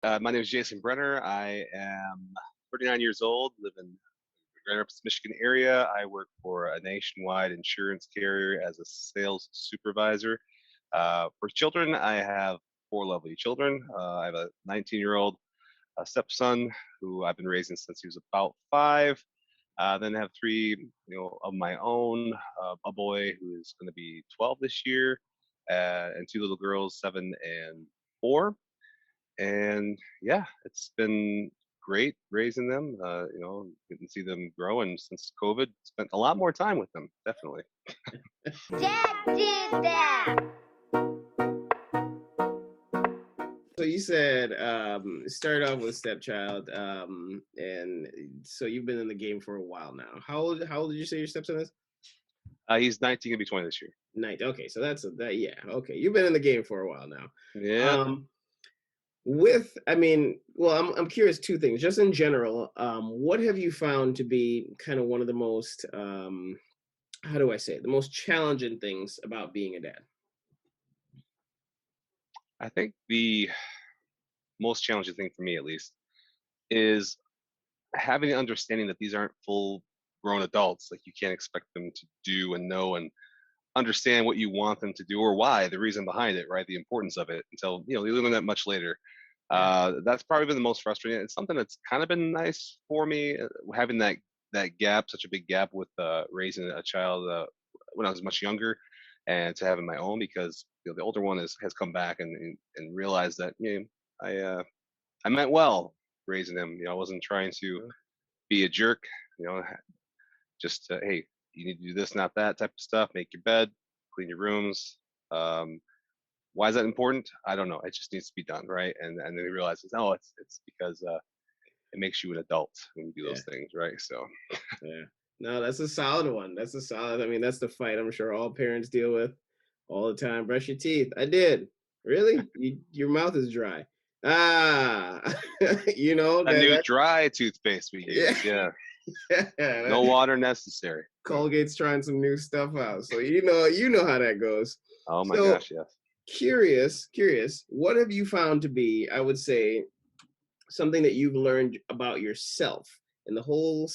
My name is Jason Brenner. I am 39 years old, live in the Grand Rapids, Michigan area. I work for a nationwide insurance carrier as a sales supervisor. For children, I have four lovely children. I have a 19-year-old stepson who I've been raising since he was about five. Then I have three, of my own. A boy who is going to be 12 this year, and two little girls, 7 and 4. And yeah, it's been great raising them. Getting to see them grow, and since COVID, spent a lot more time with them. Definitely. Dad did that. So you said started off with stepchild, and so you've been in the game for a while now. How old did you say your stepson is? He's 19, gonna be 20 this year. 19. Okay, so that yeah. Okay, you've been in the game for a while now. Yeah. I'm curious two things. Just in general, what have you found to be kind of one of the most how do I say it, the most challenging things about being a dad? I think the most challenging thing for me, at least, is having the understanding that these aren't full grown adults. Like, you can't expect them to do and know and understand what you want them to do or why, the reason behind it, right? The importance of it until, they learn that much later. That's probably been the most frustrating. It's something that's kind of been nice for me, having that gap, such a big gap with raising a child when I was much younger, and to having my own, because the older one has come back and realized that I meant well raising him. I wasn't trying to be a jerk. You know, just hey, you need to do this, not that type of stuff. Make your bed, clean your rooms. Why is that important? I don't know. It just needs to be done, right? And then he realizes, oh, it's because it makes you an adult when you do Yeah. those things, right? So Yeah. No, that's a solid one. That's a solid. I mean, that's the fight I'm sure all parents deal with all the time. Brush your teeth. I did. Really? Your mouth is dry. Ah, a new that. dry toothpaste we Yeah. use, yeah. Yeah, No water necessary. Colgate's trying some new stuff out, so you know how that goes. Oh my So gosh, yes. curious. What have you found to be, I would say, something that you've learned about yourself in the whole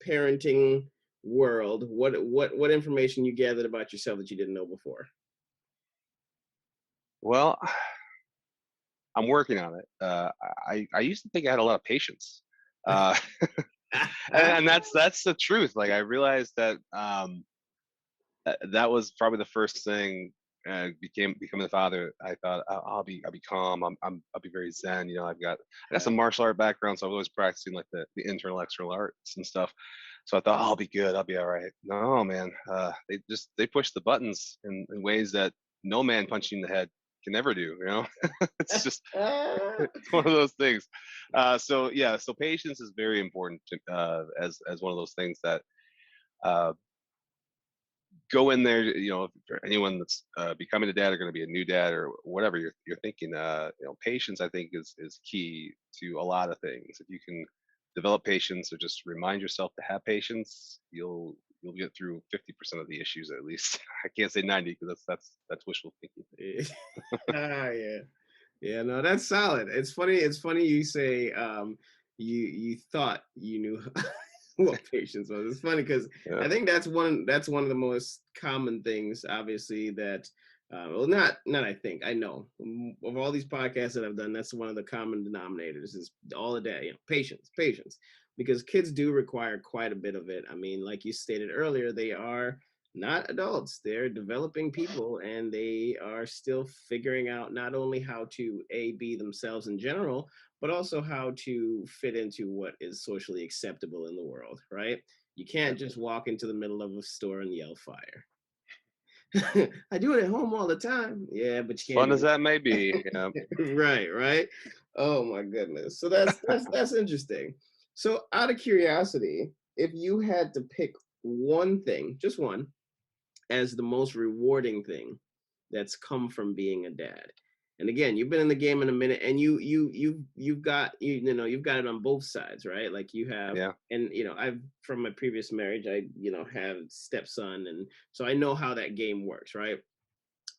parenting world? What information you gathered about yourself that you didn't know before? Well, I'm working on it. I used to think I had a lot of patience, uh, and that's the truth. Like, I realized that that was probably the first thing. Becoming the father, I thought, I'll be calm. I'll be very zen. I got some martial art background, so I was always practicing like the internal external arts and stuff. So I thought, I'll be good. I'll be all right. No, man. They push the buttons in ways that no man punching in the head can never do. It's just it's one of those things. So yeah, so patience is very important as one of those things that uh, go in there. For anyone that's becoming a dad or going to be a new dad or whatever you're thinking, patience, I think, is key to a lot of things. If you can develop patience or just remind yourself to have patience, you'll get through 50% of the issues at least. I can't say 90 because that's wishful thinking. Yeah. Yeah, no, that's solid. It's funny you say you thought you knew what patience was. It's funny because Yeah. I think that's one of the most common things, obviously, that well, not I think, I know, of all these podcasts that I've done, that's one of the common denominators is all of that, patience, because kids do require quite a bit of it. I mean, like you stated earlier, they are not adults. They're developing people, and they are still figuring out not only how to be themselves in general, but also how to fit into what is socially acceptable in the world, right? You can't just walk into the middle of a store and yell fire. I do it at home all the time. Yeah, but As you can't fun do as that may be, right. Oh my goodness. So that's interesting. So out of curiosity, if you had to pick one thing, just one, as the most rewarding thing that's come from being a dad. And again, you've been in the game in a minute, and you've got you've got it on both sides, right? Like you have, yeah. and I've, from my previous marriage, I have stepson, and so I know how that game works, right?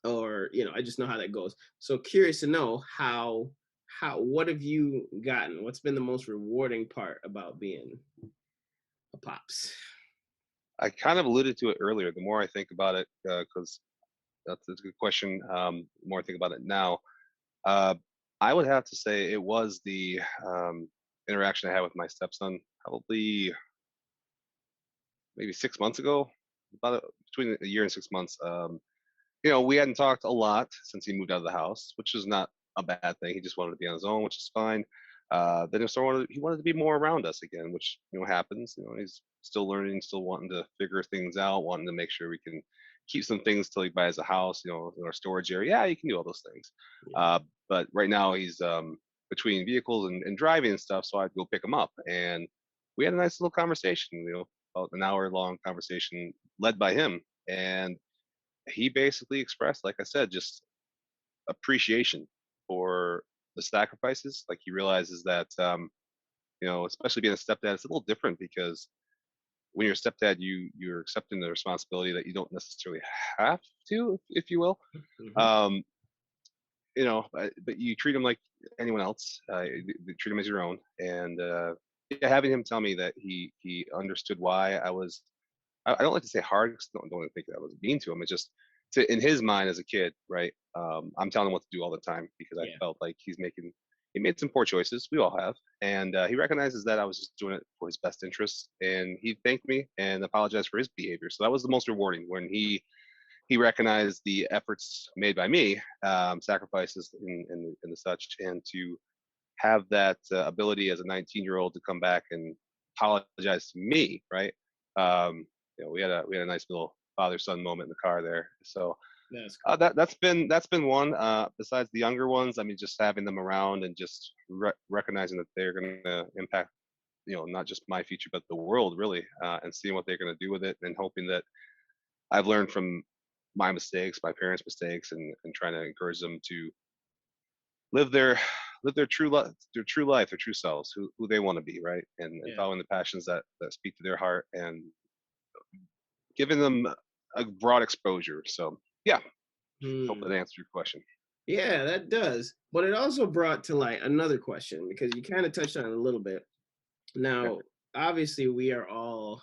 Or I just know how that goes. So curious to know what have you gotten? What's been the most rewarding part about being a pops? I kind of alluded to it earlier. The more I think about it, because that's a good question. The more I think about it now, uh, I would have to say it was the interaction I had with my stepson, probably maybe 6 months ago, between a year and 6 months. We hadn't talked a lot since he moved out of the house, which is not a bad thing. He just wanted to be on his own, which is fine. Then he wanted to be more around us again, which happens. He's still learning, still wanting to figure things out, wanting to make sure we can keep some things till he buys a house. In our storage area. Yeah, you can do all those things. But right now he's between vehicles and driving and stuff, so I'd go pick him up, and we had a nice little conversation. About an hour long conversation led by him, and he basically expressed, like I said, just appreciation for the sacrifices. Like he realizes that, especially being a stepdad, it's a little different because when you're a stepdad, you're accepting the responsibility that you don't necessarily have to, if you will. Mhm. Um, but you treat him like anyone else. You treat him as your own, and yeah, having him tell me that he understood why I was I don't like to say hard because don't want to think that I was mean to him. It's just in his mind as a kid, right? I'm telling him what to do all the time because I Yeah. felt like he made some poor choices. We all have, and he recognizes that I was just doing it for his best interests, and he thanked me and apologized for his behavior. So that was the most rewarding when he recognized the efforts made by me, sacrifices and the such, and to have that ability as a 19-year-old to come back and apologize to me, right? We had a nice little father-son moment in the car there. So That's cool. that's been one. Besides the younger ones, I mean, just having them around and just recognizing that they're going to impact, not just my future but the world really, and seeing what they're going to do with it, and hoping that I've learned from my mistakes, my parents' mistakes, and trying to encourage them to live their live their true life, their true selves, who they want to be, right? And Yeah. following the passions that speak to their heart, and giving them a broad exposure. So yeah, hope Hmm. that answers your question. Yeah, that does. But it also brought to light another question because you kind of touched on it a little bit. Okay. Now, obviously, we are all,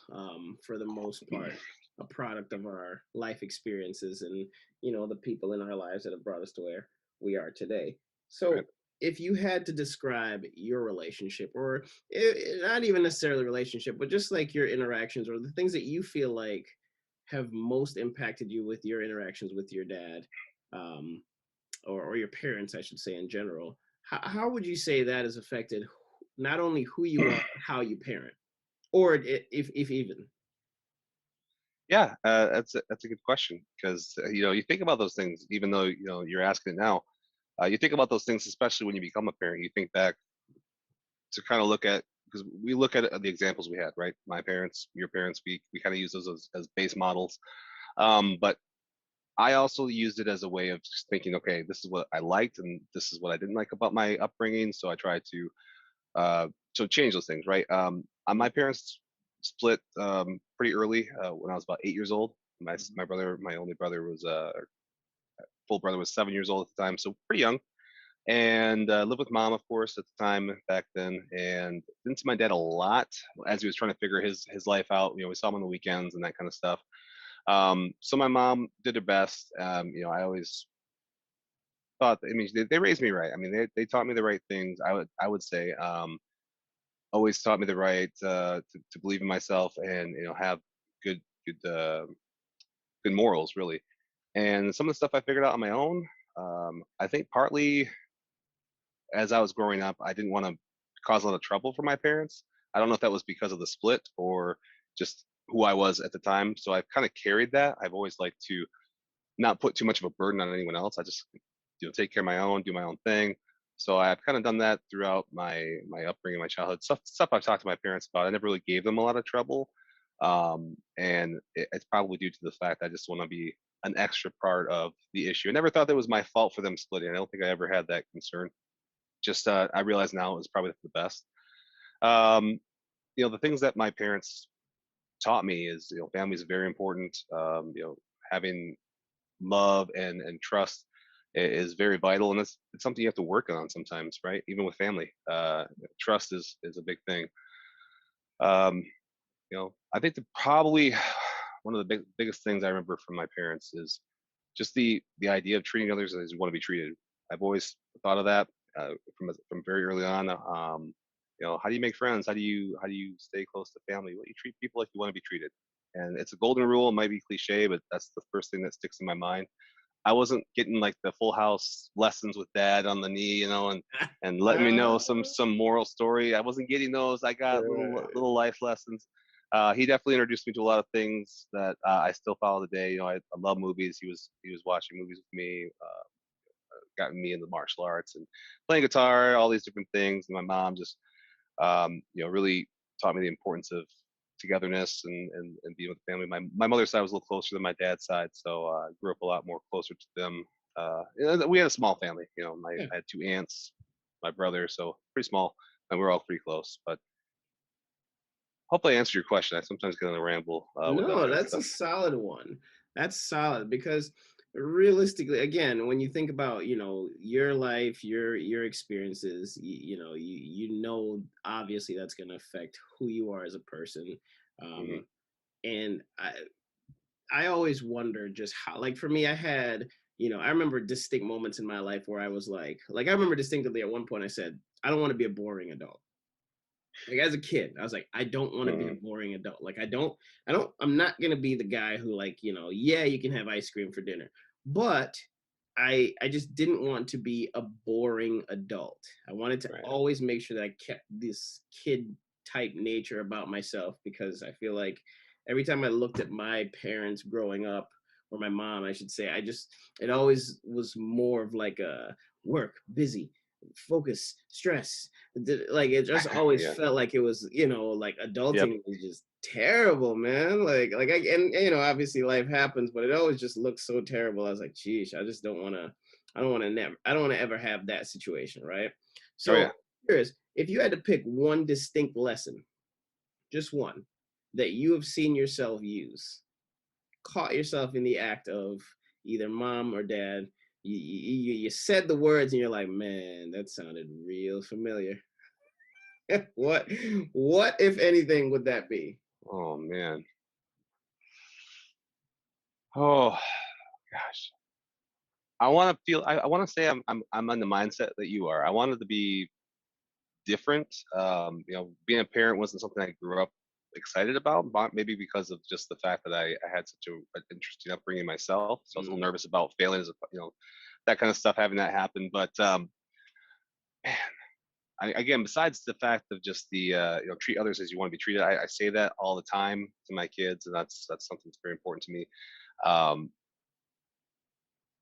for the most part, a product of our life experiences and the people in our lives that have brought us to where we are today. Right. So, if you had to describe your relationship, or not even necessarily relationship, but just like your interactions or the things that you feel like have most impacted you with your interactions with your dad, um, or your parents, I should say, in general, how would you say that has affected not only who you are, but how you parent, or if even? Yeah, that's a good question because you think about those things, even though you're asking it now. You think about those things, especially when you become a parent. You think back to kind of look at, because we look at the examples we had, right? My parents, your parents, we kind of use those as base models. But I also used it as a way of just thinking, okay, this is what I liked and this is what I didn't like about my upbringing. So I tried to change those things, right? My parents split pretty early when I was about 8 years old. My brother, my only brother, was full brother was 7 years old at the time, so pretty young. And lived with mom, of course, at the time back then, and didn't see my dad a lot as he was trying to figure his life out. We saw him on the weekends and that kind of stuff. So my mom did her best. I always thought, I mean, they raised me right. I mean, they taught me the right things. I would say, always taught me the right to believe in myself, and have good good good morals really. And some of the stuff I figured out on my own. I think partly as I was growing up, I didn't want to cause a lot of trouble for my parents. I don't know if that was because of the split or just who I was at the time. So I've kind of carried that. I've always liked to not put too much of a burden on anyone else. I just take care of my own, do my own thing. So I've kind of done that throughout my upbringing, my childhood stuff I've talked to my parents about. I never really gave them a lot of trouble, and it's probably due to the fact I just want to be an extra part of the issue. I never thought that was my fault for them splitting. I don't think I ever had that concern. Just I realize now it was probably for the best. Um, the things that my parents taught me is family is very important. Having love and trust is very vital, and it's something you have to work on sometimes, right? Even with family, trust is a big thing. Um, I think probably one of the biggest things I remember from my parents is just the idea of treating others as you want to be treated. I've always thought of that from very early on. How do you make friends? How do you stay close to family? Well, you treat people like you want to be treated, and it's a golden rule. It might be cliche, but that's the first thing that sticks in my mind. I wasn't getting like the Full House lessons with Dad on the knee, and letting me know some moral story. I wasn't getting those. I got little life lessons. He definitely introduced me to a lot of things that I still follow today. I love movies. He was watching movies with me, gotten me into martial arts and playing guitar, all these different things. And my mom just really taught me the importance of togetherness and being with the family. My mother's side was a little closer than my dad's side, so I grew up a lot more closer to them. We had a small family. Yeah. I had two aunts, my brother, so pretty small, and we were all pretty close. But hopefully, I answered your question. I sometimes get on a ramble with that No, kind of that's a stuff. solid one. That's solid because realistically, again, when you think about, your life, your experiences, you know, obviously that's going to affect who you are as a person. Hmm. And I always wonder just how, like for me, I had, I remember distinct moments in my life where I was like I remember distinctly at one point I said, I don't want to be a boring adult. Like as a kid, I was like, I don't want to be a Hmm. boring adult. Like I'm not gonna be the guy who yeah, you can have ice cream for dinner, but I just didn't want to be a boring adult. I wanted to Right. always make sure that I kept this kid type nature about myself because I feel like every time I looked at my parents growing up, or my mom, I should say, it always was more of like a work, busy, focus, stress. Like it just always Yeah. felt like it was, like Yep. adulting was just terrible, man. Obviously life happens, but it always just looks so terrible. I was like, geez, I don't want to ever have that situation, right? Oh yeah. So curious, if you had to pick one distinct lesson, just one, that you have seen yourself use, caught yourself in the act of either mom or dad, you said the words and you're like, man, that sounded real familiar. what what if anything would that be? Oh man. Oh gosh. I want to feel. I want to say I'm on the mindset that you are. I wanted to be different. Being a parent wasn't something I grew up excited about, but maybe because of just the fact that I had such an interesting upbringing myself. So I was a little nervous about failing that kind of stuff, having that happen. But man, again, besides the fact of just the treat others as you want to be treated, I say that all the time to my kids, and that's something that's very important to me. Um,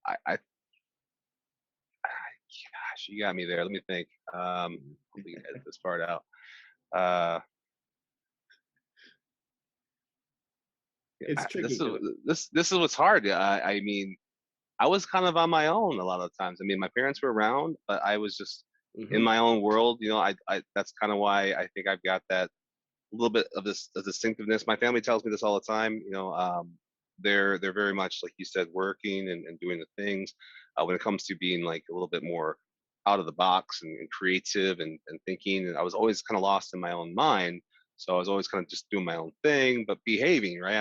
I Gosh, you got me there. Let me think. Let me edit this part out. Uh, It's this tricky is because this is what's hard. I mean, I was kind of on my own a lot of the times. I mean, my parents were around, but I was just in my own world. I that's kind of why I think I've got that little bit of this distinctiveness. My family tells me this all the time. They're very much like you said, working and doing the things. When it comes to being like a little bit more out of the box and creative and thinking, and I was always kind of lost in my own mind. So I was always kind of just doing my own thing, but behaving right.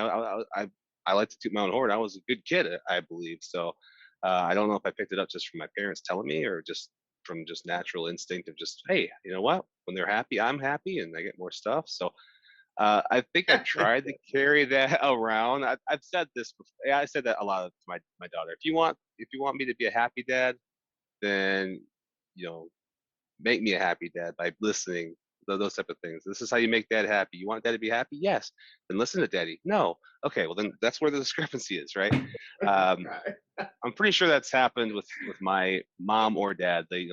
I like to toot my own horn. I was a good kid, I believe. So I don't know if I picked it up just from my parents telling me, or just from just natural instinct of just, hey, you know what? When they're happy, I'm happy, and I get more stuff. So I think I've tried to carry that around. I've said this before. Yeah, I said that a lot to my daughter. If you want me to be a happy dad, then you know make me a happy dad by listening. Those type of things. This is how you make dad happy. You want dad to be happy? Yes. Then listen to daddy. No. Okay. Well, then that's where the discrepancy is, right? Um, I'm pretty sure that's happened with my mom or dad. They've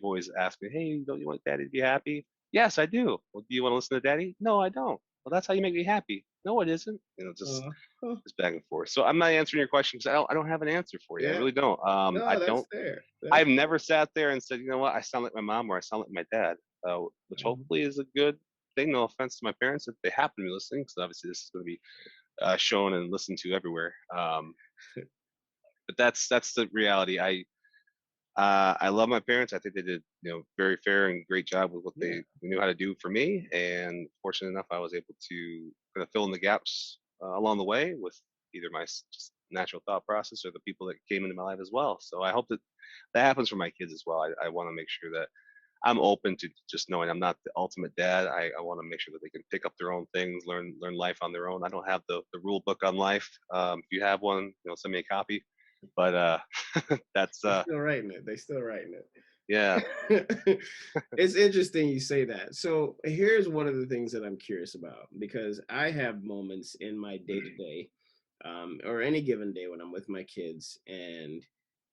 always asked me, "Hey, don't you want daddy to be happy?" Yes, I do. Well, do you want to listen to daddy? No, I don't. Well, that's how you make me happy. No, it isn't. uh, huh, Just back and forth. So I'm not answering your question because I don't have an answer for you. I yeah, really don't. I no, that's don't. fair. That's I've never sat there and said, you know what, I sound like my mom or I sound like my dad, which hopefully is a good thing. No offense to my parents if they happen to be listening, because obviously this is going to be shown and listened to everywhere. But that's the reality. I love my parents. I think they did, very fair and great job with what Yeah. they knew how to do for me. And fortunate enough, I was able to kind of fill in the gaps along the way with either my just natural thought process or the people that came into my life as well. So I hope that that happens for my kids as well. I want to make sure that I'm open to just knowing I'm not the ultimate dad. I want to make sure that they can pick up their own things, learn life on their own. I don't have the rule book on life. If you have one, send me a copy. But that's They're still writing it. They still writing yeah. it. It's interesting you say that. So here's one of the things that I'm curious about, because I have moments in my day to day, or any given day when I'm with my kids, and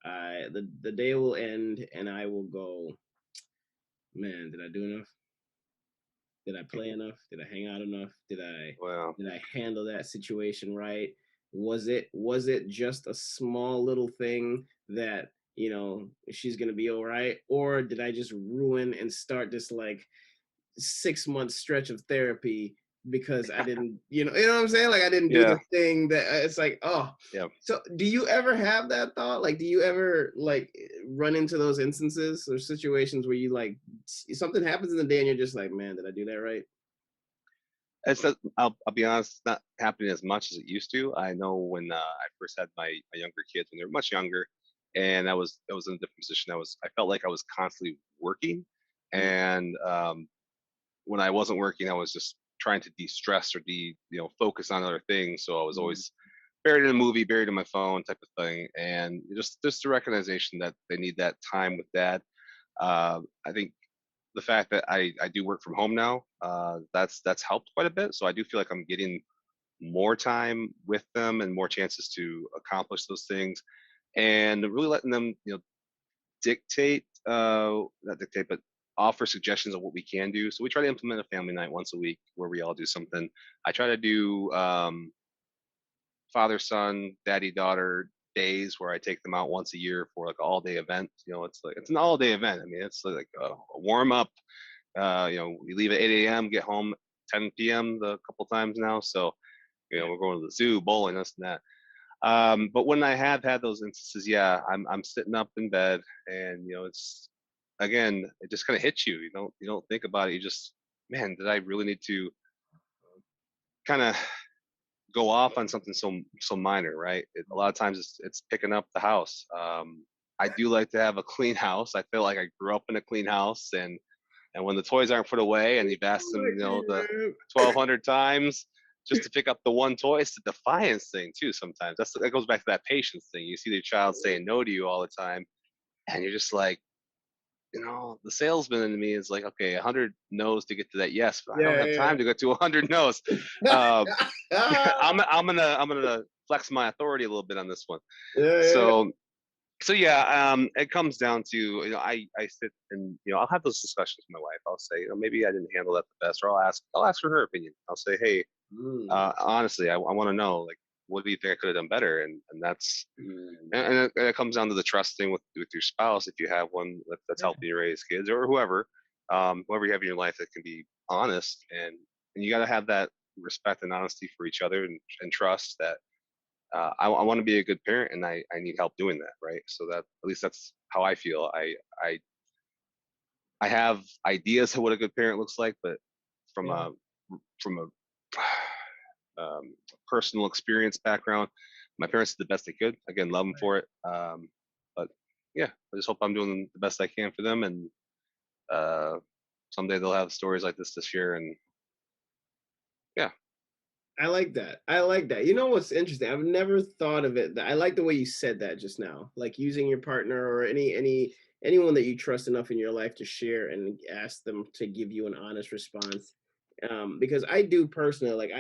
the day will end, and I will go, man, did I do enough? Did I play enough? Did I hang out enough? Well, Did I handle that situation right? Was it just a small little thing that, she's gonna be all right? Or did I just ruin and start this like 6 month stretch of therapy because I didn't, you know what I'm saying? Like I didn't do yeah, the thing that it's like, oh. yeah. So do you ever have that thought? Like, do you ever like run into those instances or situations where you like something happens in the day and you're just like, man, did I do that right? It's not, I'll be honest, it's not happening as much as it used to. I know when I first had my younger kids when they were much younger, and I was in a different position. I felt like I was constantly working, Mm, and when I wasn't working, I was just trying to de-stress or focus on other things. So I was mm, always buried in a movie, buried in my phone, type of thing, and just the recognition that they need that time with dad. I think the fact that I do work from home now, that's helped quite a bit. So I do feel like I'm getting more time with them and more chances to accomplish those things, and really letting them dictate, not dictate, but offer suggestions of what we can do. So we try to implement a family night once a week where we all do something. I try to do father son, daddy daughter days where I take them out once a year for like an all day event. It's an all day event. I mean, it's like a warm up. We leave at 8 a.m., get home 10 p.m. the couple times now. So, yeah. we're going to the zoo, bowling, this and that. But when I have had those instances, yeah, I'm sitting up in bed, and it's again, it just kind of hits you. You don't think about it. You just, man, did I really need to kind of go off on something so minor, right? A lot of times it's picking up the house. I do like to have a clean house. I feel like I grew up in a clean house, and when the toys aren't put away, and you've asked them, the 1,200 times just to pick up the one toy, it's the defiance thing too. Sometimes that goes back to that patience thing. You see your child saying no to you all the time, and you're just like, the salesman in me is like, okay, 100 no's to get to that yes, but I don't Yeah, have yeah, time to get to 100 no's. Uh, yeah. I'm gonna flex my authority a little bit on this one. Yeah, yeah. So yeah, it comes down to, I sit and I'll have those discussions with my wife. I'll say, maybe I didn't handle that the best, or I'll ask for her opinion. I'll say, hey, Mm, honestly, I want to know, like, what do you think I could have done better? And that's mm. and it comes down to the trust thing with your spouse, if you have one that's Yeah, helping you raise kids, or whoever you have in your life that can be honest, and you got to have that respect and honesty for each other, and trust that I want to be a good parent, and I need help doing that, right? So that, at least that's how I feel. I I have ideas of what a good parent looks like, but from yeah. a personal experience background, my parents did the best they could. Again, love them for it. But yeah, I just hope I'm doing the best I can for them, and uh, someday they'll have stories like this year, and yeah, I like that. I like that. You know what's interesting? I've never thought of it. I like the way you said that just now. Like using your partner or anyone that you trust enough in your life to share and ask them to give you an honest response. Because I do personally, like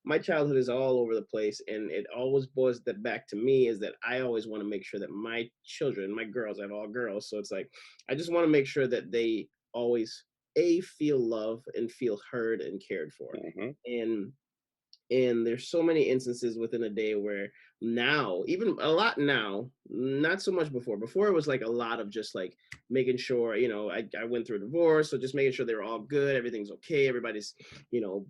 my childhood is all over the place, and it always boils that back to me is that I always want to make sure that my children, my girls, I have all girls, so it's like I just want to make sure that they always feel love and feel heard and cared for. hmm And there's so many instances within a day where now, even a lot now, not so much before it was like a lot of just like making sure, I went through a divorce, so just making sure they're all good, everything's okay, everybody's you know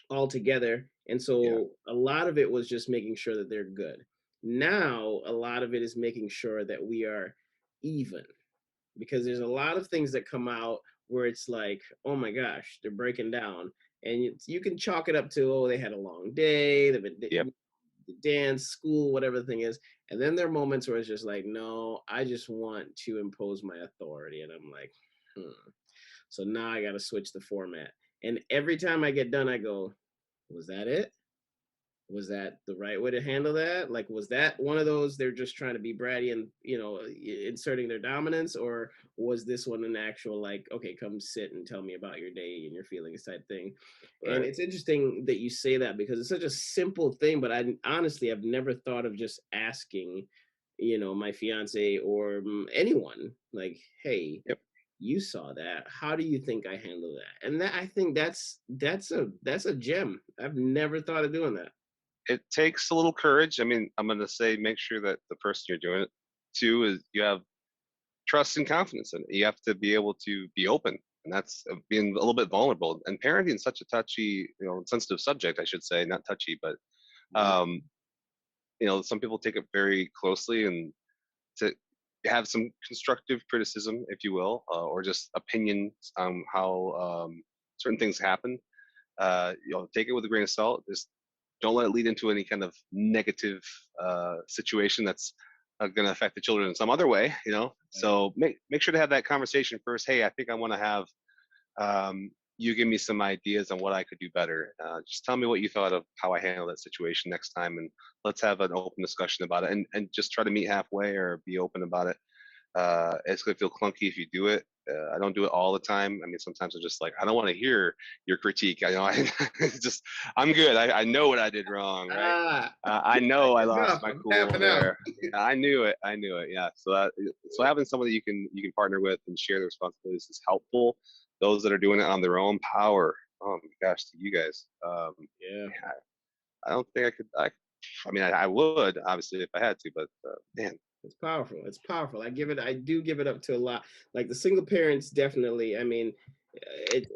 all together. And yeah, so a lot of it was just making sure that they're good. Now a lot of it is making sure that we are even, because there's a lot of things that come out where it's like, oh my gosh, they're breaking down, and you can chalk it up to, oh, they had a long day, they've been Yep. dance, school, whatever the thing is. And then there are moments where it's just like, no, I just want to impose my authority. And I'm like, so now I got to switch the format. And every time I get done, I go, was that it? Was that the right way to handle that? Like, was that one of those they're just trying to be bratty and, inserting their dominance? Or was this one an actual, like, okay, come sit and tell me about your day and your feelings type thing? And Right. it's interesting that you say that, because it's such a simple thing, but I honestly, I've never thought of just asking, my fiance or anyone, like, hey, Yep. you saw that. How do you think I handle that? And that, I think that's a gem. I've never thought of doing that. It takes a little courage. I mean, I'm going to say make sure that the person you're doing it to is you have trust and confidence in it. You have to be able to be open, and that's being a little bit vulnerable. And parenting is such a touchy, sensitive subject, I should say, not touchy, but Mhm. um, some people take it very closely, and to have some constructive criticism, if you will, or just opinions on how certain things happen. Take it with a grain of salt. Just don't let it lead into any kind of negative situation that's going to affect the children in some other way. Right. So make sure to have that conversation first. Hey, I think I want to have you give me some ideas on what I could do better. Just tell me what you thought of how I handle that situation next time, and let's have an open discussion about it. And just try to meet halfway or be open about it. It's gonna feel clunky if you do it. I don't do it all the time. I mean, sometimes I'm just like, I don't want to hear your critique. Just, I'm good. I know what I did wrong, right? Ah, I know I lost enough. my I'm cool tapping out. there. I knew it. I knew it. Yeah. So having someone that you can partner with and share the responsibilities is helpful. Those that are doing it on their own power. Oh my gosh, to you guys. Yeah, Yeah, I don't think I could. I mean, I would obviously if I had to, but man, it's powerful. It's powerful. I do give it up to a lot. Like the single parents, definitely. I mean, and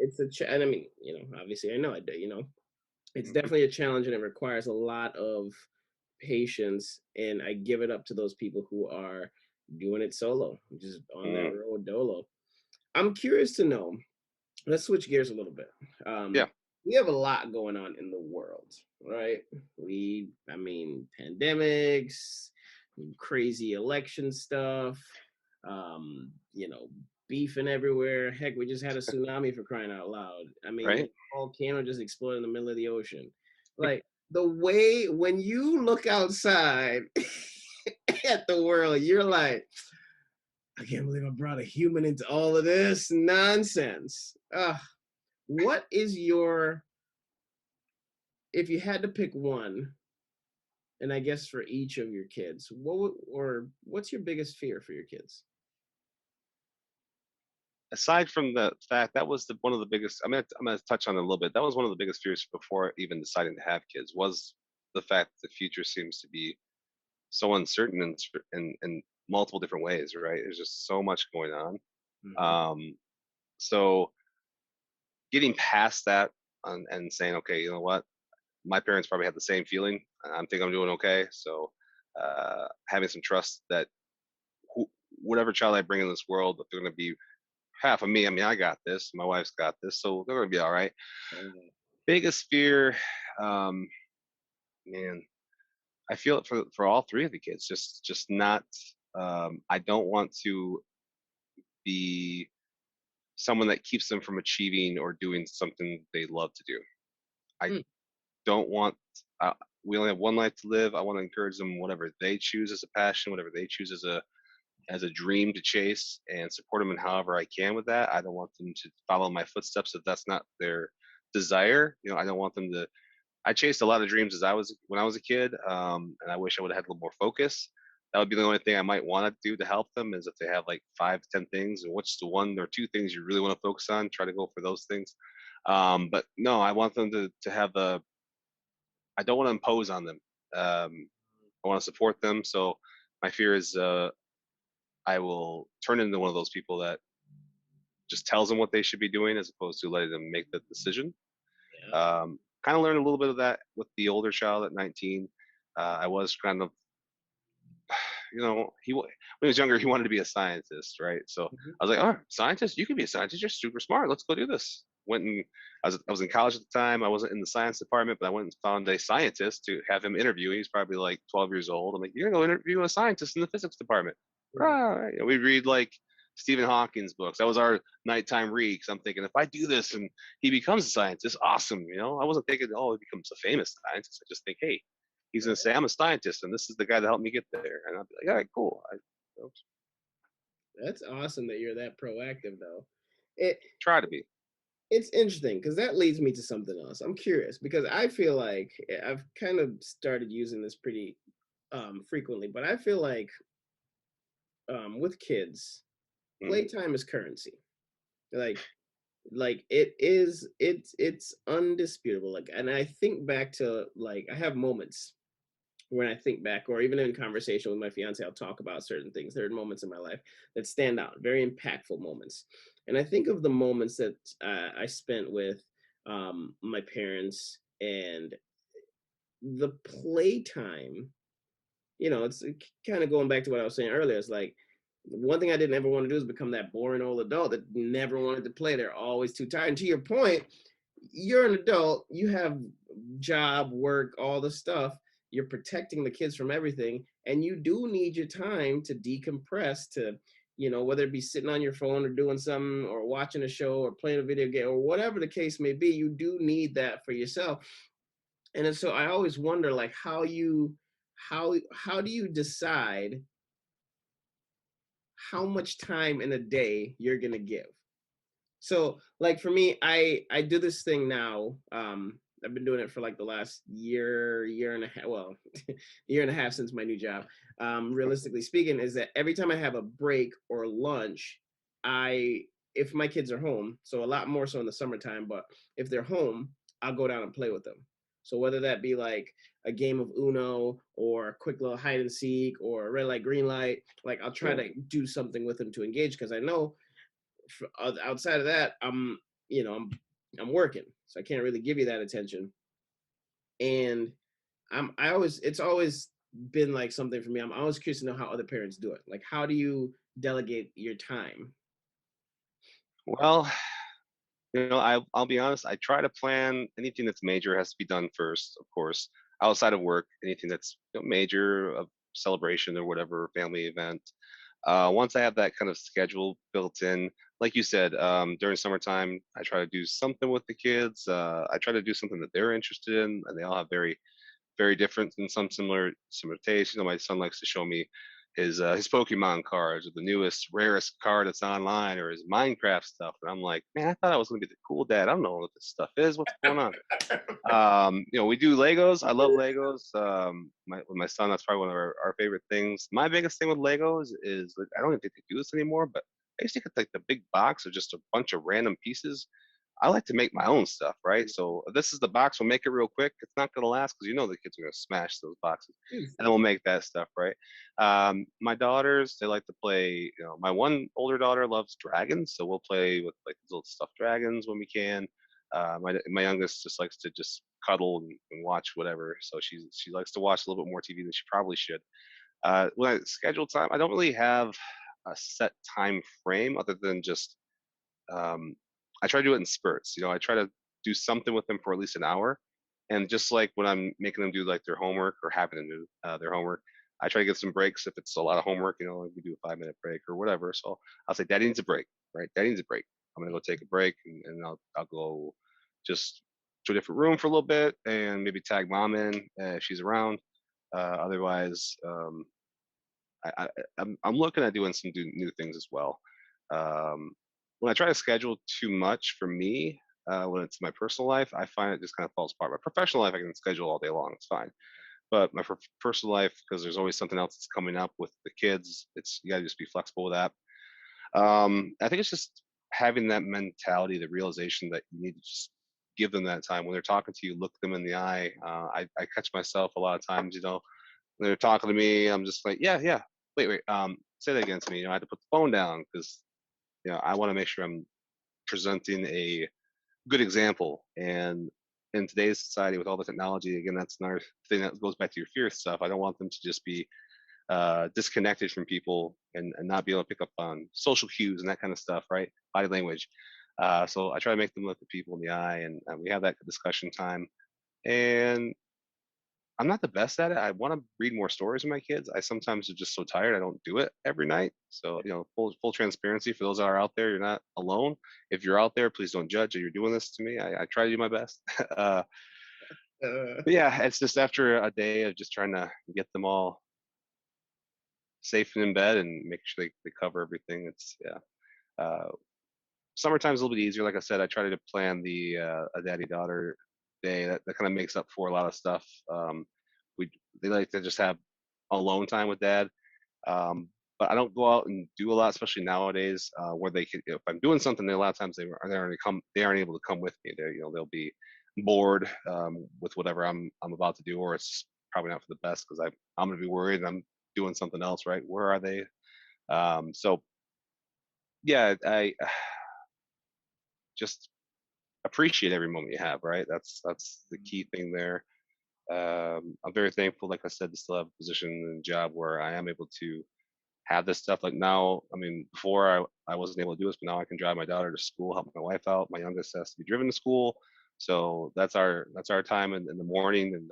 I mean, obviously, I know I do. It's mhm, definitely a challenge, and it requires a lot of patience. And I give it up to those people who are doing it solo, just on that mm, road dolo. I'm curious to know. Let's switch gears a little bit. yeah, We have a lot going on in the world, right? I mean, pandemics, crazy election stuff, um, you know, beefing everywhere. Heck, we just had a tsunami, for crying out loud. I mean, right. a volcano just exploded in the middle of the ocean. Like, the way when you look outside at the world, you're like, I can't believe I brought a human into all of this nonsense. What is your, if you had to pick one, and I guess for each of your kids, or what's your biggest fear for your kids? Aside from the fact that was one of the biggest, I'm gonna touch on it a little bit. That was one of the biggest fears before even deciding to have kids, was the fact that the future seems to be so uncertain in multiple different ways, right? There's just so much going on. Mhm. Um, so getting past that, and saying, okay, you know what, my parents probably have the same feeling. I'm think I'm doing okay. So having some trust that who, whatever child I bring in this world, that they're going to be half of me. I mean, I got this. My wife's got this, so they're going to be all right. Uh, Biggest fear, um, man, I feel it for all three of the kids. Just not. I don't want to be someone that keeps them from achieving or doing something they love to do. I mm, don't want. Uh, we only have one life to live. I want to encourage them whatever they choose as a passion, whatever they choose as a dream to chase, and support them in however I can with that. I don't want them to follow my footsteps if that's not their desire. I don't want them to. I chased a lot of dreams when I was a kid, and I wish I would have had a little more focus. That would be the only thing I might want to do to help them, is if they have like 5 to 10 things, and what's the one or two things you really want to focus on, try to go for those things. But no, I want them to have a. I don't want to impose on them. I want to support them. So my fear is I will turn into one of those people that just tells them what they should be doing as opposed to letting them make the decision. yeah. Kind of learned a little bit of that with the older child at 19. I was kind of when he was younger, he wanted to be a scientist, right? So Mhm. I was like, oh, scientist, you can be a scientist. You're super smart. Let's go do this. Went and I was in college at the time. I wasn't in the science department, but I went and found a scientist to have him interview. He's probably like 12 years old. I'm like, you're gonna go interview a scientist in the physics department. Right. Right. We read like Stephen Hawking's books. That was our nighttime read. Because I'm thinking, if I do this and he becomes a scientist, awesome. I wasn't thinking, oh, he becomes a famous scientist. I just think, hey, he's gonna Right. say, I'm a scientist, and this is the guy that helped me get there. And I'll be like, all right, cool. That's awesome that you're that proactive, though. It Try to be. it's interesting because that leads me to something else. I'm curious because I feel like I've kind of started using this pretty frequently, but I feel like with kids, Mhm. playtime is currency. Like it's undisputable. Like, and I think back to, like, I have moments when I think back, or even in conversation with my fiance, I'll talk about certain things. There are moments in my life that stand out, very impactful moments. And I think of the moments that I spent with my parents, and the playtime. It's kind of going back to what I was saying earlier. It's like, one thing I didn't ever want to do is become that boring old adult that never wanted to play. They're always too tired. And to your point, you're an adult, you have job, work, all the stuff. You're protecting the kids from everything, and you do need your time to decompress, to, whether it be sitting on your phone or doing something or watching a show or playing a video game or whatever the case may be. You do need that for yourself. And so I always wonder, like, how do you decide how much time in a day you're going to give? So, like, for me, I do this thing now. I've been doing it for like the last year and a half. Well, year and a half since my new job. Realistically speaking, is that every time I have a break or lunch, I if my kids are home, so a lot more so in the summertime, but if they're home, I'll go down and play with them. So whether that be like a game of Uno or a quick little hide and seek or a red light, green light, like, I'll try Yeah. to do something with them to engage, because I know outside of that, I'm working, so I can't really give you that attention. And it's always been like something for me. I'm always curious to know how other parents do it. Like, how do you delegate your time? Well, I'll be honest. I try to plan anything that's major has to be done first, of course. Outside of work, anything that's major, a celebration or whatever, family event. Once I have that kind of schedule built in, like you said, during summertime, I try to do something with the kids. I try to do something that they're interested in, and they all have very, very different and some similar tastes. My son likes to show me his Pokemon cards, or the newest, rarest card that's online, or his Minecraft stuff. And I'm like, man, I thought I was gonna be the cool dad. I don't know what this stuff is. What's going on? We do Legos. I love Legos. With my son, that's probably one of our favorite things. My biggest thing with Legos is, like, I don't even think they do this anymore, but I used to get like the big box of just a bunch of random pieces. I like to make my own stuff, right? So this is the box. We'll make it real quick. It's not gonna last because the kids are gonna smash those boxes, and then we'll make that stuff, right? My daughters, they like to play. My one older daughter loves dragons, so we'll play with like these little stuffed dragons when we can. My youngest just likes to just cuddle and watch whatever. So she likes to watch a little bit more TV than she probably should. When I schedule time, I don't really have a set time frame other than just um, I try to do it in spurts. I try to do something with them for at least an hour. And just like when I'm making them do like their homework or having them do their homework, I try to give some breaks if it's a lot of homework. Like we do a 5-minute break or whatever. So I'll say, Daddy needs a break, right? Daddy needs a break. I'm gonna go take a break, and I'll go just to a different room for a little bit and maybe tag mom in if she's around. Otherwise, I, I, I'm looking at doing some new things as well. Um, when I try to schedule too much for me, when it's my personal life, I find it just kind of falls apart. My professional life, I can schedule all day long; it's fine. But my personal life, because there's always something else that's coming up with the kids, you gotta just be flexible with that. I think it's just having that mentality, the realization that you need to just give them that time when they're talking to you. Look them in the eye. I catch myself a lot of times, when they're talking to me, I'm just like, yeah, yeah. Wait. Say that again to me. I had to put the phone down because I want to make sure I'm presenting a good example. And in today's society, with all the technology, again, that's another thing that goes back to your fear stuff. I don't want them to just be disconnected from people and not be able to pick up on social cues and that kind of stuff, right? Body language. So I try to make them look at people in the eye, and we have that discussion time. And I'm not the best at it. I want to read more stories with my kids. I sometimes are just so tired I don't do it every night. So full transparency for those that are out there. You're not alone. If you're out there, please don't judge that you're doing this to me. I try to do my best. But yeah, it's just after a day of just trying to get them all safe and in bed and make sure they cover everything. It's summertime's a little bit easier. Like I said, I try to plan the a daddy daughter day that kind of makes up for a lot of stuff. We They like to just have alone time with dad. Um, but I don't go out and do a lot, especially nowadays, where they could, if I'm doing something, a lot of times they aren't able to come with me. They'll be bored with whatever I'm about to do, or it's probably not for the best because I'm gonna be worried and I'm doing something else, right? Where are they? So yeah, I just appreciate every moment you have, right? That's the key thing there. I'm very thankful, like I said, to still have a position and job where I am able to have this stuff. Like now, I mean, before I wasn't able to do this, but now I can drive my daughter to school, help my wife out. My youngest has to be driven to school, so that's our time in the morning. And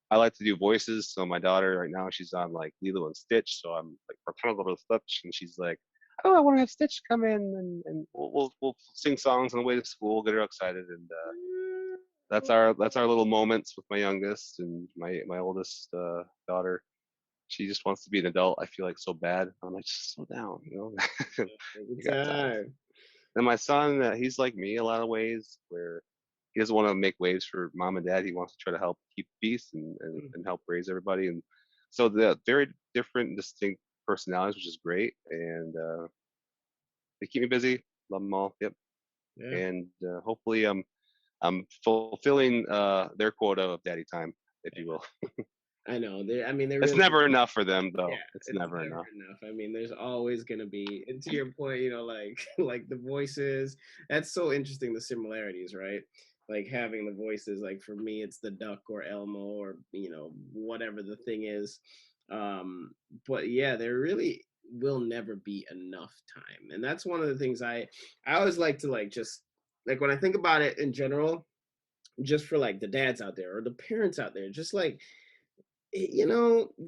I like to do voices. So my daughter right now, she's on like Lilo and Stitch. So I'm like pretend a little Stitch, and she's like, "Oh, I want to have Stitch come in, and we'll sing songs on the way to school, get her excited." And that's our little moments with my youngest and my oldest daughter. She just wants to be an adult. I feel like so bad. I'm like, just slow down, Every you got time. time. And my son, he's like me a lot of ways, where he doesn't want to make waves for mom and dad. He wants to try to help keep peace and help raise everybody. And so the very different, distinct personalities, which is great. And they keep me busy. Love them all. Yep. Yeah, And hopefully, I'm fulfilling their quota of daddy time, if you will. I know. I mean, they It's really. never enough for them, Yeah, though. It's it's never never enough. enough. I mean, there's always gonna be, and to your point, like like the voices. That's so interesting. The similarities, right? Like having the voices. Like for me, it's the duck or Elmo or whatever the thing is. Um, but yeah, there really will never be enough time, and that's one of the things I always like to like just like when I think about it in general, just for like the dads out there or the parents out there, just like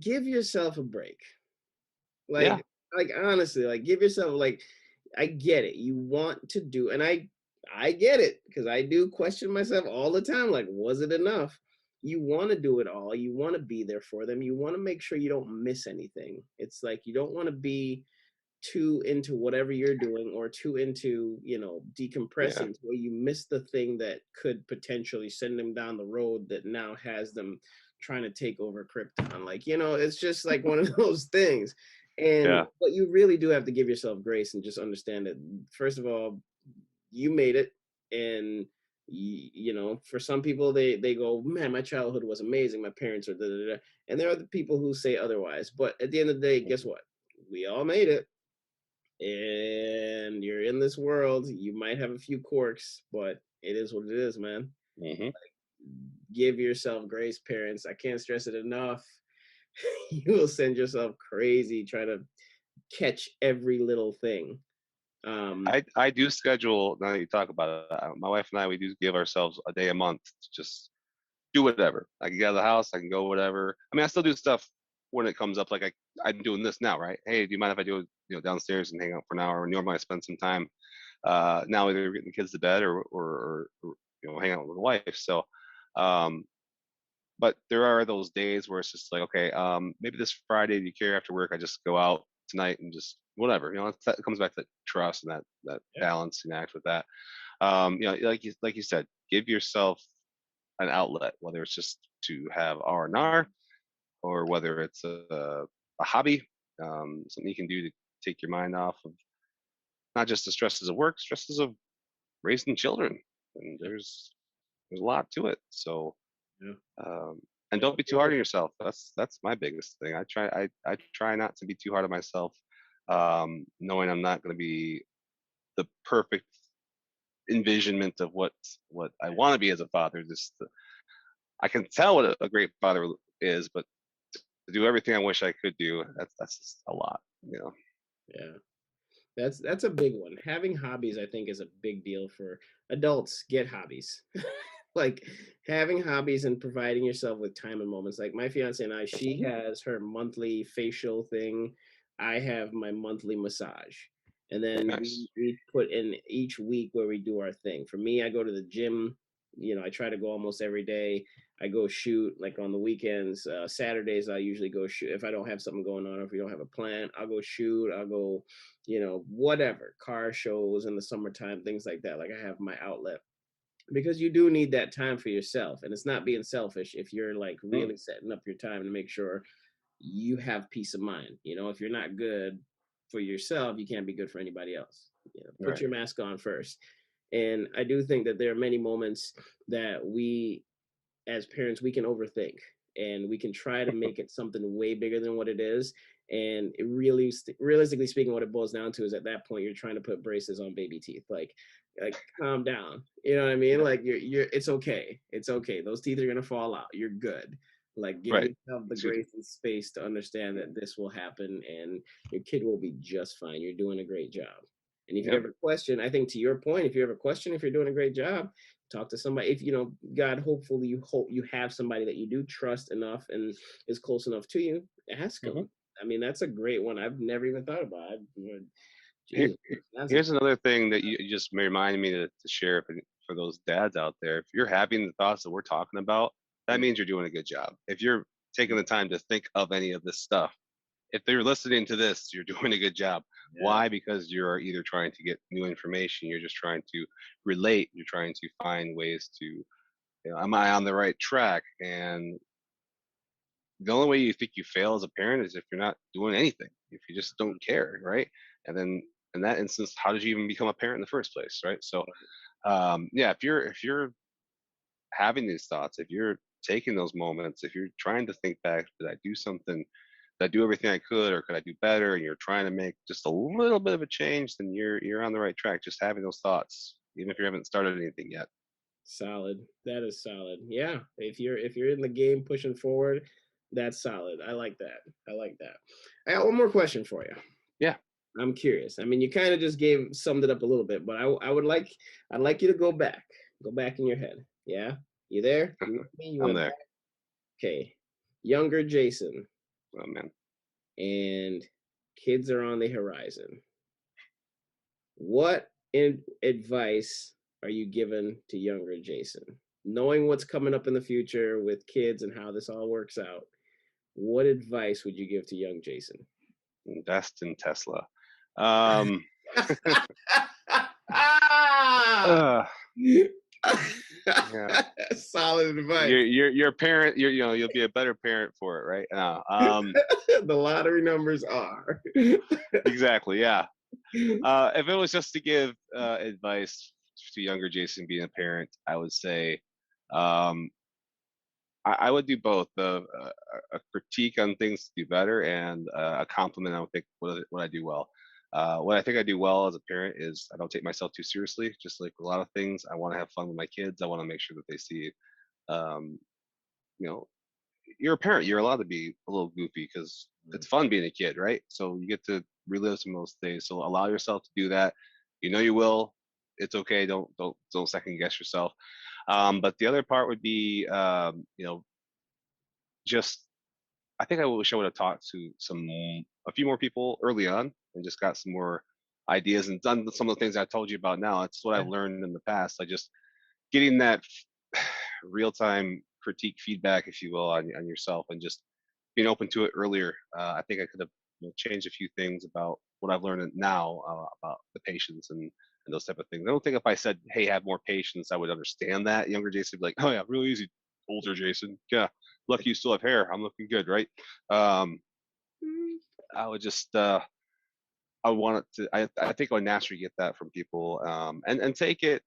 give yourself a break. Yeah. Like honestly, like give yourself like I get it. You want to do and I get it because I do question myself all the time like was it enough? You want to do it all. You want to be there for them. You want to make sure you don't miss anything. It's like you don't want to be too into whatever you're doing or too into Yeah. decompressing where you miss the thing that could potentially send them down the road that now has them trying to take over Krypton. Like it's just like one of those things. And Yeah. but you really do have to give yourself grace and just understand that first of all you made it. And for some people they go, man, my childhood was amazing, my parents are da, da, da. And there are the people who say otherwise, but at the end of the day, guess what, we all made it. And you're in this world. You might have a few quirks, but it is what it is, man. Hmm. Give yourself grace, parents. I can't stress it enough. You will send yourself crazy trying to catch every little thing. I do schedule. Now that you talk about it, my wife and I, we do give ourselves a day a month to just do whatever. I can get out of the house. I can go whatever. I mean, I still do stuff when it comes up. Like I'm doing this now, right? Hey, do you mind if I do downstairs and hang out for an hour? Or normally I spend some time now either getting the kids to bed or hang out with the wife. So, um, but there are those days where it's just like, okay, maybe this Friday, do you care after work? I just go out tonight and just whatever. It comes back to trust and that Yeah. balancing act with that. Like you said, give yourself an outlet, whether it's just to have R&R or whether it's a hobby, something you can do to take your mind off of not just the stresses of work, stresses of raising children. And there's a lot to it. So Yeah. um, and don't be too hard on yourself. That's my biggest thing. I try not to be too hard on myself, knowing I'm not going to be the perfect envisionment of what I want to be as a father. I can tell what a great father is, but to do everything I wish I could do, that's just a lot, you know. Yeah. That's a big one. Having hobbies, I think, is a big deal for adults. Get hobbies. Like having hobbies and providing yourself with time and moments. Like my fiance and I, she has her monthly facial thing. I have my monthly massage. And then we, Nice. we put in each week where we do our thing. For me, I go to the gym. I try to go almost every day. I go shoot like on the weekends. Saturdays, I usually go shoot. If I don't have something going on, or if we don't have a plan, I'll go shoot. I'll go, whatever, car shows in the summertime, things like that. Like I have my outlet because you do need that time for yourself. And it's not being selfish if you're like Mm, really setting up your time to make sure you have peace of mind. If you're not good for yourself, you can't be good for anybody else. Put right. your mask on first. And I do think that there are many moments that we as parents we can overthink and we can try to make it something way bigger than what it is. And it really realistically speaking, what it boils down to is at that point you're trying to put braces on baby teeth. Like calm down, you know what I mean? Yeah. Like you're it's okay, it's okay, those teeth are going to fall out, you're good. Like give Right. yourself the Should, grace and space to understand that this will happen and your kid will be just fine. You're doing a great job. And if you yep. ever question, I think to your point, if you ever question if you're doing a great job, talk to somebody. If God, hopefully you hope you have somebody that you do trust enough and is close enough to you. Ask Hmm. them. I mean, that's a great one. I've never even thought about. Here, Jesus, that's a here's another thing that you just reminded me to share for those dads out there. If you're having the thoughts that we're talking about, that yeah, means you're doing a good job. If you're taking the time to think of any of this stuff, if they're listening to this, you're doing a good job. yeah, Why? Because you're either trying to get new information, you're just trying to relate, you're trying to find ways to, am I on the right track? And the only way you think you fail as a parent is if you're not doing anything, if you just don't care, right? And then in that instance, how did you even become a parent in the first place, right? So, yeah, if you're having these thoughts, if you're taking those moments, if you're trying to think back, did I do something? Did I do everything I could, or could I do better? And you're trying to make just a little bit of a change, then you're on the right track. Just having those thoughts, even if you haven't started anything yet. solid. That is solid. Yeah, if you're in the game pushing forward, that's solid. I like that. I like that. I got one more question for you. Yeah, I'm curious. I mean, you kind of just summed it up a little bit, but I'd like you to go back in your head. Yeah, you there? You with me? You I'm went there. back. Okay, younger Jason Oh man. and kids are on the horizon. What advice are you giving to younger Jason? Knowing what's coming up in the future with kids and how this all works out, what advice would you give to young Jason? Invest in Tesla. Um, Ah! uh, yeah. Solid advice. You're a parent. You'll be a better parent for it, right? The lottery numbers are. Exactly. Yeah. If it was just to give advice to younger Jason being a parent, I would say um, I would do both a critique on things to do better and a compliment on what I do well. What I think I do well as a parent is I don't take myself too seriously. Just like a lot of things, I want to have fun with my kids. I want to make sure that they see, um, you know, you're a parent. You're allowed to be a little goofy because it's fun being a kid, right? So you get to relive some of those days. So allow yourself to do that. You know you will. It's okay. Don't second guess yourself. But the other part would be, just I think I wish I would have talked to a few more people early on and just got some more ideas and done some of the things I told you about now. It's what I've learned in the past. I just getting that real time critique feedback, if you will, on yourself and just being open to it earlier. I think I could have changed a few things about what I've learned now about the patience and those type of things. I don't think if I said, "Hey, have more patience," I would understand that. Younger Jason would be like, "Oh yeah, really easy." Older Jason, yeah, lucky you still have hair. I'm looking good, right? Um, I would just I want it to. I think I would naturally get that from people, and take it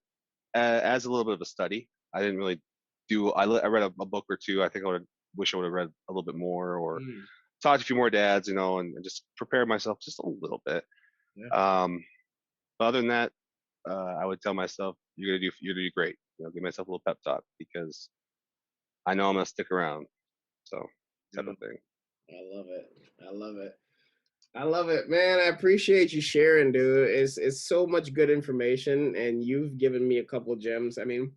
as a little bit of a study. I didn't really do. I read a book or two. I think I would wish I would have read a little bit more or Mm, talked to a few more dads, and just prepare myself just a little bit. yeah. Um, but other than that, I would tell myself you're gonna do great. Give myself a little pep talk because I know I'm gonna stick around. So type Yeah. of thing. I love it. I love it. I love it, man. I appreciate you sharing, dude. It's so much good information, and you've given me a couple gems. I mean,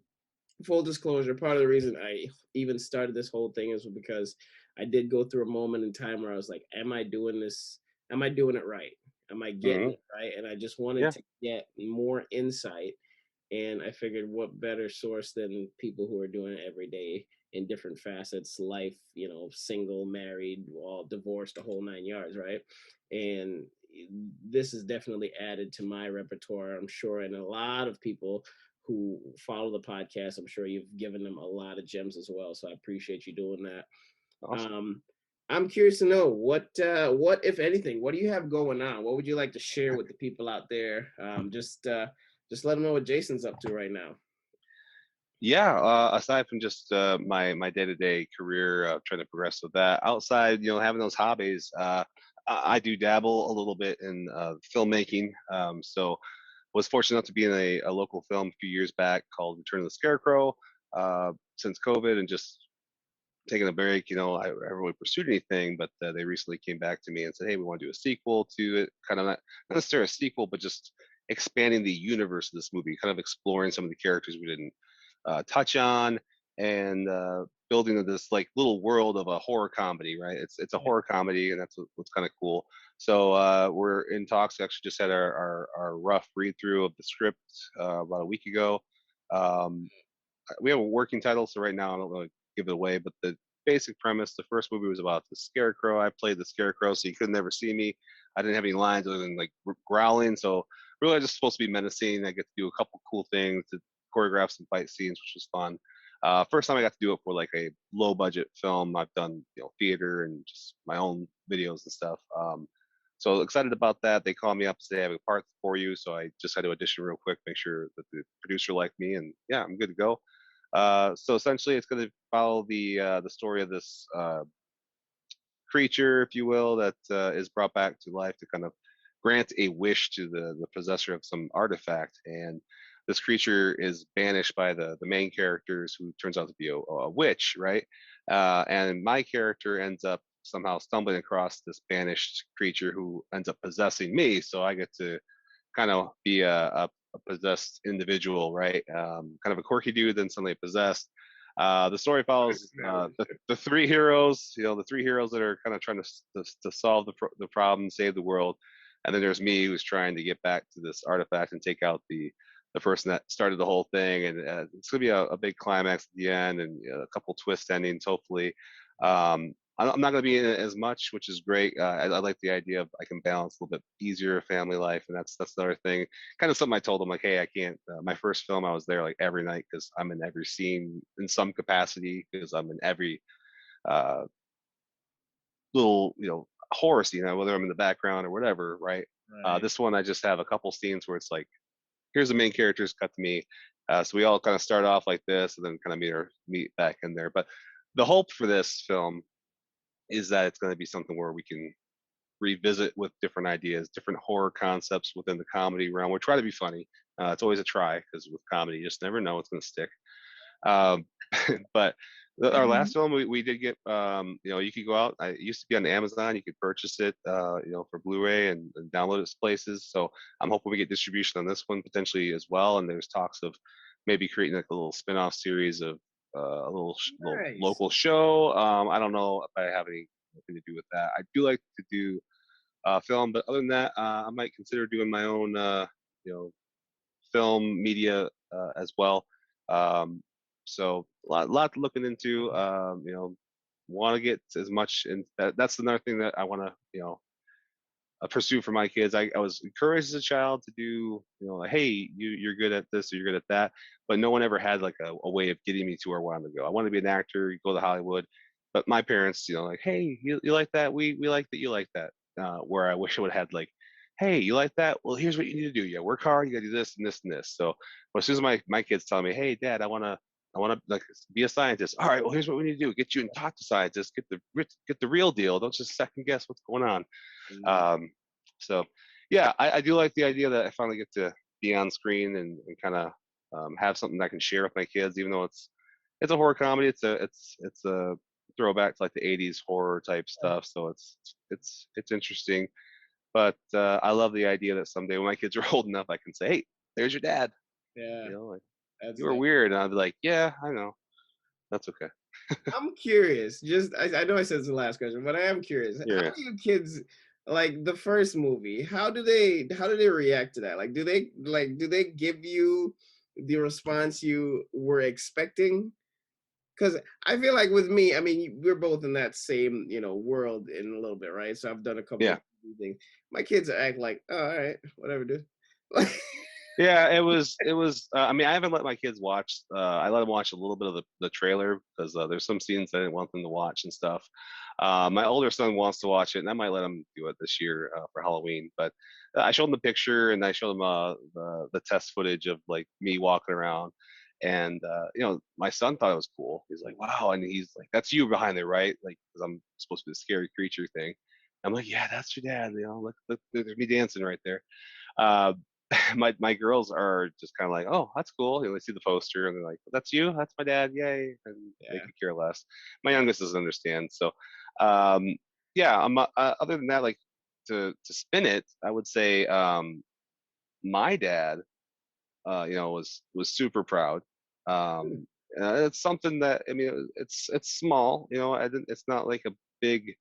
full disclosure, part of the reason I even started this whole thing is because I did go through a moment in time where I was like, am I doing this? Am I doing it right? Am I getting Hmm. it right? And I just wanted Yeah, to get more insight. And I figured what better source than people who are doing it every day in different facets, life, single, married, all divorced, the whole 9 yards, right? And this is definitely added to my repertoire, I'm sure, and a lot of people who follow the podcast, I'm sure you've given them a lot of gems as well. So I appreciate you doing that. awesome. Um, I'm curious to know what if anything, what do you have going on? What would you like to share with the people out there? Just let them know what Jason's up to right now. Yeah, aside from just my day-to-day career, trying to progress with that, outside, having those hobbies, I do dabble a little bit in filmmaking. So was fortunate enough to be in a local film a few years back called Return of the Scarecrow. Since COVID and just taking a break, I haven't really pursued anything, but they recently came back to me and said, "Hey, we want to do a sequel to it." Kind of not necessarily a sequel, but just expanding the universe of this movie, kind of exploring some of the characters we didn't touch on, and building this like little world of a horror comedy. Right? It's a Yeah. horror comedy, and that's what's kind of cool. So we're in talks. We actually just had our rough read through of the script about a week ago. Um, we have a working title, so right now I don't really give it away, but the basic premise, the first movie was about the scarecrow. I played the scarecrow, so you could never see me. I didn't have any lines other than like growling, so really I just supposed to be menacing. I get to do a couple cool things, to choreograph some fight scenes, which was fun. First time I got to do it for like a low budget film. I've done theater and just my own videos and stuff. So excited about that. They called me up and said, "I have a part for you." So I just had to audition real quick, make sure that the producer liked me, and yeah, I'm good to go. So essentially, it's going to follow the story of this creature, if you will, that is brought back to life to kind of grant a wish to the possessor of some artifact. And this creature is banished by the main characters, who turns out to be a witch, right? And my character ends up somehow stumbling across this banished creature who ends up possessing me. So I get to kind of be a possessed individual, right? Kind of a quirky dude, then suddenly possessed. The story follows the three heroes, the three heroes that are kind of trying to solve the problem, save the world, and then there's me who's trying to get back to this artifact and take out the person that started the whole thing. And it's gonna be a big climax at the end, and a couple twist endings, hopefully. I'm not going to be in it as much, which is great. I like the idea of I can balance a little bit easier family life, and that's another thing. Kind of something I told them, like, hey, I can't. My first film, I was there like every night because I'm in every scene in some capacity, because I'm in every uh, little horror scene, whether I'm in the background or whatever. Right. Right. This one, I just have a couple scenes where it's like, here's the main characters, cut to me. So we all kind of start off like this, and then kind of meet back in there. But the hope for this film is that it's going to be something where we can revisit with different ideas, different horror concepts within the comedy realm. We try to be funny. It's always a try, because with comedy, you just never know what's going to stick. Um, but our last film, we did get, you could go out. It used to be on Amazon. You could purchase it, for Blu-ray and download it places. So I'm hoping we get distribution on this one potentially as well. And there's talks of maybe creating like a little spin-off series of little Nice. local show. I don't know if I have anything to do with that. I do like to do film, but other than that, I might consider doing my own, you know, film media as well. Um, so lot looking into. Want to get as much, and that's another thing that I want to, pursue for my kids. I was encouraged as a child to do, like, hey, you're good at this or you're good at that, but no one ever had like a way of getting me to where I wanted to go. I wanted to be an actor, go to Hollywood, but my parents, like, hey, you like that? We like that you like that. Where I wish I would have had like, hey, you like that? Well, here's what you need to do. You work hard. You got to do this and this and this. So, as soon as my kids tell me, hey, Dad, I want to like be a scientist. All right, well, here's what we need to do: get you and talk to scientists, get the real deal. Don't just second guess what's going on. Um, so yeah, I do like the idea that I finally get to be on screen and kind of have something that I can share with my kids, even though it's a horror comedy. It's a throwback to like the '80s horror type stuff. So it's interesting. But I love the idea that someday when my kids are old enough, I can say, "Hey, there's your dad." Yeah, You know, like that's you were that. weird, and I'd be like, "Yeah, I know. That's okay." I'm curious. Just I know I said it's the last question, but I am curious. How Yeah. do you kids like the first movie? How do they react to that? Like do they give you the response you were expecting? Because I feel like with me, I mean, we're both in that same world in a little bit, right? So I've done a couple of Yeah. things. My kids act like, oh, all right, whatever, dude. Yeah, it was. I mean, I haven't let my kids watch. I let them watch a little bit of the trailer because there's some scenes I didn't want them to watch and stuff. My older son wants to watch it, and I might let him do it this year for Halloween. But I showed him the picture, and I showed him the test footage of like me walking around, and my son thought it was cool. He's like, "Wow!" And he's like, "That's you behind there, right?" Like, because I'm supposed to be the scary creature thing. I'm like, "Yeah, that's your dad." Look, there's me dancing right there. Uh, my girls are just kind of like, oh, that's cool. They see the poster and they're like, that's you? That's my dad. Yay. And they Yeah. could care less. My youngest doesn't understand. So, um, yeah, other than that, like to spin it, I would say my dad, was super proud. Hmm. Um, it's something that, I mean, it's small, it's not like a big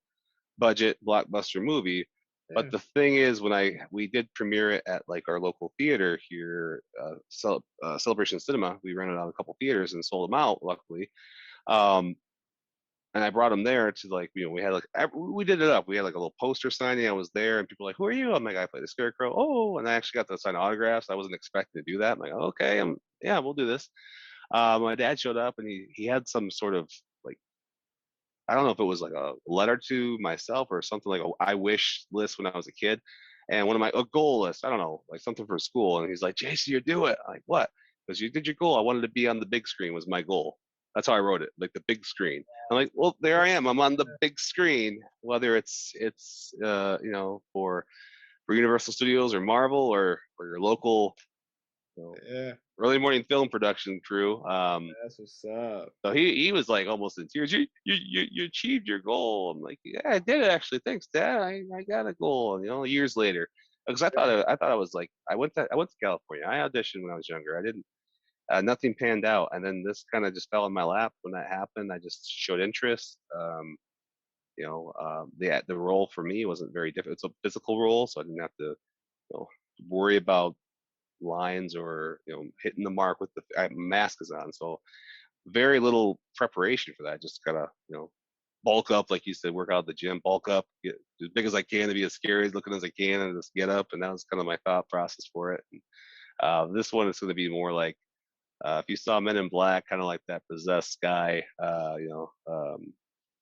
budget blockbuster movie. But Yeah. the thing is, when we did premiere it at like our local theater here, Celebration Cinema, we rented out a couple theaters and sold them out, luckily. Um, and I brought them there to like, we had like we did it up. We had like a little poster signing. I was there, and people were like, "Who are you?" I'm like, "I play the Scarecrow." Oh, and I actually got to sign autographs. I wasn't expecting to do that. I'm like, "Okay, yeah, we'll do this." My dad showed up, and he had some sort of like, I don't know if it was like a letter to myself or something like a I wish list when I was a kid. And one of a goal list, I don't know, like something for school. And he's like, Jason, you do it. I'm like, what? Because you did your goal. I wanted to be on the big screen was my goal. That's how I wrote it, like the big screen. I'm like, well, there I am. I'm on the big screen, whether for Universal Studios or Marvel or your local, you know, Yeah. early morning film production crew. That's what's up. So he was like almost in tears. You achieved your goal. I'm like, yeah, I did it actually. Thanks, Dad. I got a goal. Years later, because I thought I was like I went to California. I auditioned when I was younger. I didn't. Nothing panned out, and then this kind of just fell in my lap when that happened. I just showed interest. The role for me wasn't very different. It's a physical role, so I didn't have to worry about lines or hitting the mark with the mask is on. So very little preparation for that. Just gotta, bulk up, like you said, work out at the gym, bulk up, get as big as I can to be as scary looking as I can, and just get up. And that was kind of my thought process for it. And, this one is going to be more like if you saw Men in Black, kind of like that possessed guy,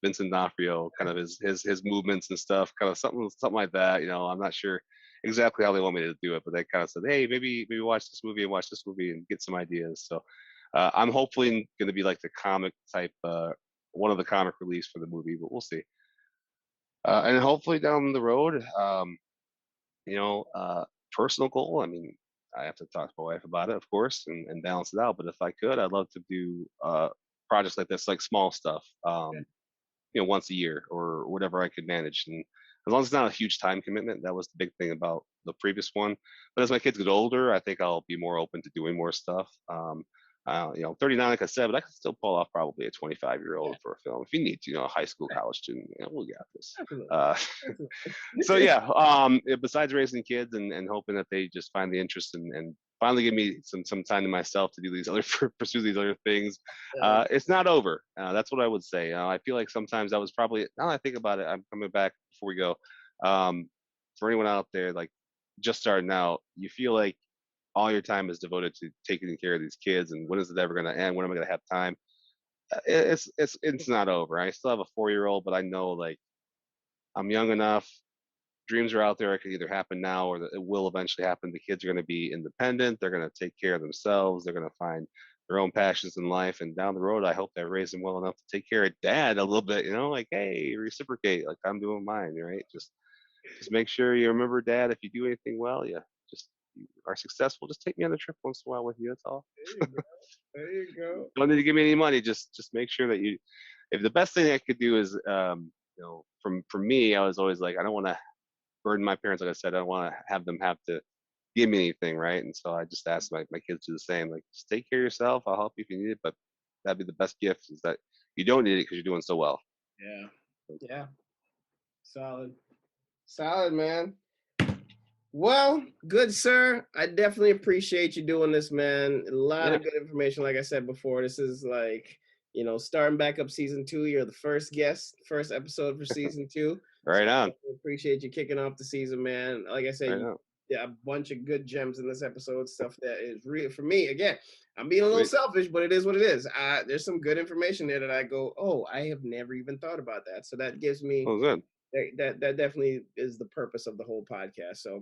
Vincent D'Onofrio, kind of his movements and stuff, kind of something like that. I'm not sure exactly how they want me to do it, but they kind of said, hey, maybe watch this movie and watch this movie and get some ideas. So I'm hopefully going to be like the comic type, one of the comic reliefs for the movie, but we'll see. And hopefully down the road, you know, uh, personal goal. I mean, I have to talk to my wife about it, of course, and balance it out. But if I could, I'd love to do projects like this, like small stuff, once a year or whatever I could manage. And as long as it's not a huge time commitment, that was the big thing about the previous one. But as my kids get older, I think I'll be more open to doing more stuff. 39, like I said, but I could still pull off probably a 25-year-old for a film if you need to, a high school, college student. We got this. Absolutely. Uh, so Absolutely. yeah, besides raising kids and hoping that they just find the interest and finally give me some time to myself to do these other pursue these other things, it's not over. That's what I would say. I feel like sometimes that was probably, now that I think about it, I'm coming back before we go. um, for anyone out there like just starting out, you feel like all your time is devoted to taking care of these kids, and when is it ever going to end? When am I going to have time? It's not over. I still have a 4-year-old, but I know like I'm young enough. Dreams are out there. It could either happen now or it will eventually happen. The kids are going to be independent. They're going to take care of themselves. They're going to find their own passions in life. And down the road, I hope I raise them well enough to take care of dad a little bit, like, hey, reciprocate like I'm doing mine, right? Just make sure you remember dad. If you do anything well, just you are successful. Just take me on a trip once in a while with you. That's all. There you go. There you go. Don't need to give me any money. Just make sure that if the best thing I could do is, for me, I was always like, I don't want to burden my parents. Like I said, I don't want to have them have to give me anything, right? And so I just asked my kids to do the same. Like, just take care of yourself. I'll help you if you need it, but that'd be the best gift is that you don't need it because you're doing so well. Yeah. Yeah. Solid, man. Well, good sir. I definitely appreciate you doing this, man. A lot of good information. Like I said before, this is like, starting back up season 2. You're the first episode for season 2. Right on. Appreciate you kicking off the season, man. Like I said, a bunch of good gems in this episode, stuff that is real for me. Again, I'm being a little selfish, but it is what it is. There's some good information there that I go, oh, I have never even thought about that. So that gives me good. That definitely is the purpose of the whole podcast. So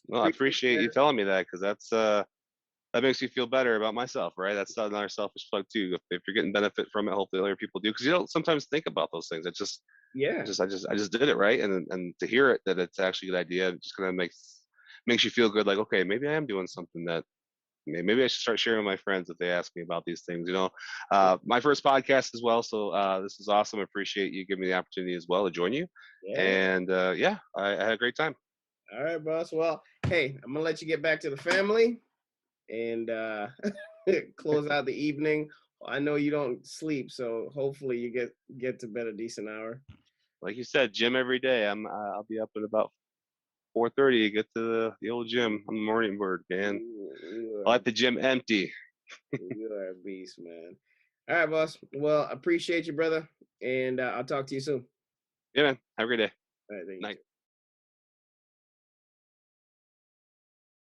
well, I appreciate you telling me that, because that makes me feel better about myself, right? That's another selfish plug too. If you're getting benefit from it, hopefully other people do, because you don't sometimes think about those things. I just did it, right? And to hear it that it's actually a good idea, it just kind of makes you feel good. Like, okay, maybe I am doing something that maybe I should start sharing with my friends if they ask me about these things. My first podcast as well, so this is awesome. I appreciate you giving me the opportunity as well to join you. Yeah. And I had a great time. All right, boss. Well, hey, I'm gonna let you get back to the family and close out the evening. I know you don't sleep, so hopefully you get to bed a decent hour. Like you said, gym every day. I'll be up at about 4:30 to get to the old gym. I'm a morning bird, man. I like the gym empty. You are a beast, man. All right, boss. Well, appreciate you, brother, and I'll talk to you soon. Yeah, man. Have a great day. All right, thank you. Night.